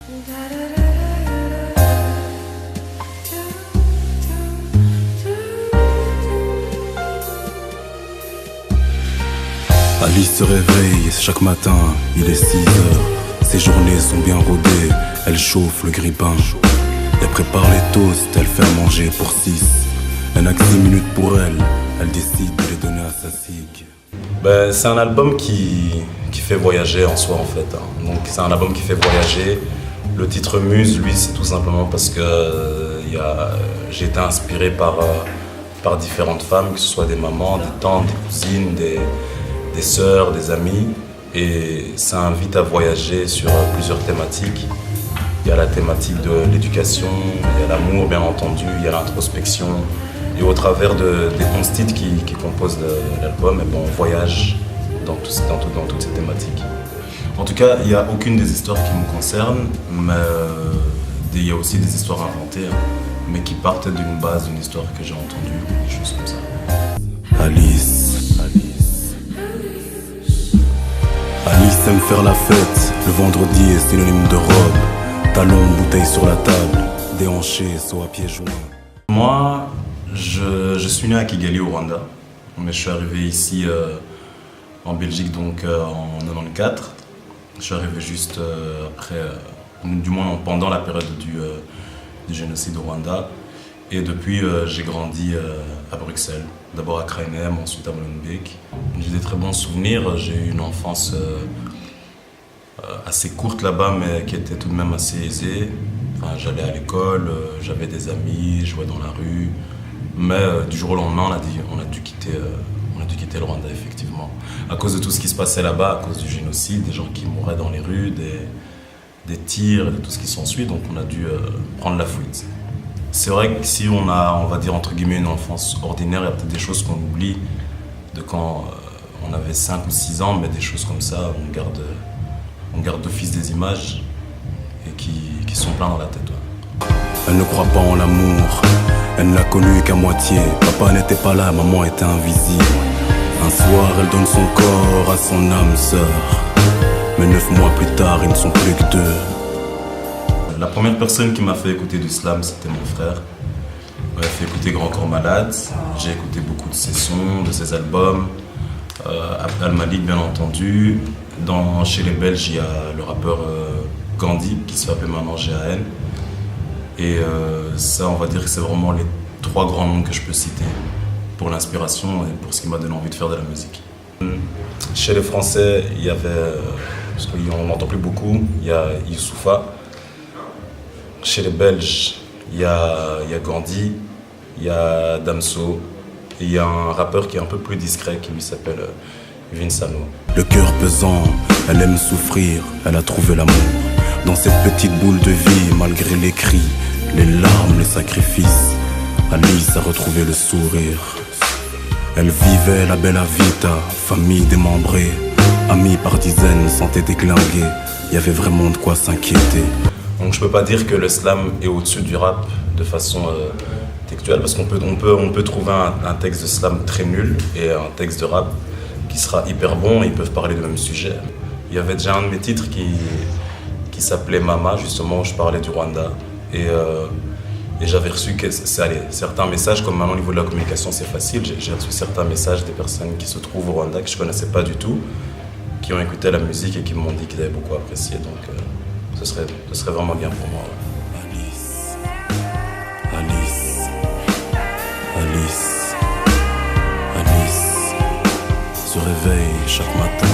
Alice se réveille chaque matin, il est 6 heures. Ses journées sont bien rodées, elle chauffe le grille-pain. Elle prépare les toasts, elle fait à manger pour 6. Elle n'a que 6 minutes pour elle décide de les donner à sa cigue. C'est un album qui fait voyager en soi en fait. Donc c'est un album qui fait voyager. Le titre Muse, lui, c'est tout simplement parce que j'ai été inspiré par différentes femmes, que ce soit des mamans, des tantes, des cousines, des sœurs, des amis. Et ça invite à voyager sur plusieurs thématiques. Il y a la thématique de l'éducation, il y a l'amour bien entendu, il y a l'introspection. Et au travers des 11 titres qui composent l'album, on voyage dans toutes ces thématiques. En tout cas, il n'y a aucune des histoires qui me concernent, mais il y a aussi des histoires inventées, mais qui partent d'une base, d'une histoire que j'ai entendue, des choses comme ça. Alice aime faire la fête, le vendredi est synonyme de robe. Talons, bouteille sur la table, déhanché, saut à pieds joints. Moi, je suis né à Kigali au Rwanda, mais je suis arrivé ici en Belgique donc en 94. Je suis arrivé juste après, du moins pendant la période du génocide au Rwanda. Et depuis, j'ai grandi à Bruxelles, d'abord à Krainem, ensuite à Molenbeek. J'ai des très bons souvenirs, j'ai eu une enfance assez courte là-bas, mais qui était tout de même assez aisée. Enfin, j'allais à l'école, j'avais des amis, je jouais dans la rue. Mais du jour au lendemain, on a dû quitter le Rwanda, effectivement. À cause de tout ce qui se passait là-bas, à cause du génocide, des gens qui mouraient dans les rues, des tirs, de tout ce qui s'ensuit, donc on a dû prendre la fuite. C'est vrai que si on va dire entre guillemets, une enfance ordinaire, il y a peut-être des choses qu'on oublie de quand on avait 5 ou 6 ans, mais des choses comme ça, on garde d'office des images et qui sont plein dans la tête. Ouais. Elle ne croit pas en l'amour, elle ne l'a connu qu'à moitié. Papa n'était pas là, maman était invisible. Un soir, elle donne son corps à son âme sœur. Mais 9 mois plus tard, ils ne sont plus que 2. La première personne qui m'a fait écouter du slam, c'était mon frère. Il m'a fait écouter Grand Corps Malade. J'ai écouté beaucoup de ses sons, de ses albums. Abdel Malik, bien entendu. Chez les Belges, il y a le rappeur Gandhi, qui se fait appeler maintenant GAN. Et ça, on va dire que c'est vraiment les 3 grands noms que je peux citer pour l'inspiration et pour ce qui m'a donné envie de faire de la musique. Chez les Français, il y avait, parce qu'on n'entend plus beaucoup, il y a Youssoupha. Chez les Belges, il y a Gandhi, il y a Damso, et il y a un rappeur qui est un peu plus discret qui lui s'appelle Vincano. Le cœur pesant, elle aime souffrir, elle a trouvé l'amour. Dans cette petite boule de vie, malgré les cris, les larmes, les sacrifices, Alice a retrouvé le sourire. Elle vivait la bella vita, famille démembrée, amis par dizaines, santé déglinguée. Il y avait vraiment de quoi s'inquiéter. Donc je peux pas dire que le slam est au-dessus du rap de façon textuelle, parce qu'on peut trouver un texte de slam très nul et un texte de rap qui sera hyper bon, et ils peuvent parler du même sujet. Il y avait déjà un de mes titres qui s'appelait Mama, justement, où je parlais du Rwanda. Et j'avais reçu certains messages, comme maintenant au niveau de la communication c'est facile, j'ai reçu certains messages des personnes qui se trouvent au Rwanda, que je ne connaissais pas du tout, qui ont écouté la musique et qui m'ont dit qu'ils avaient beaucoup apprécié. Donc ce serait vraiment bien pour moi. Ouais. Alice se réveille chaque matin.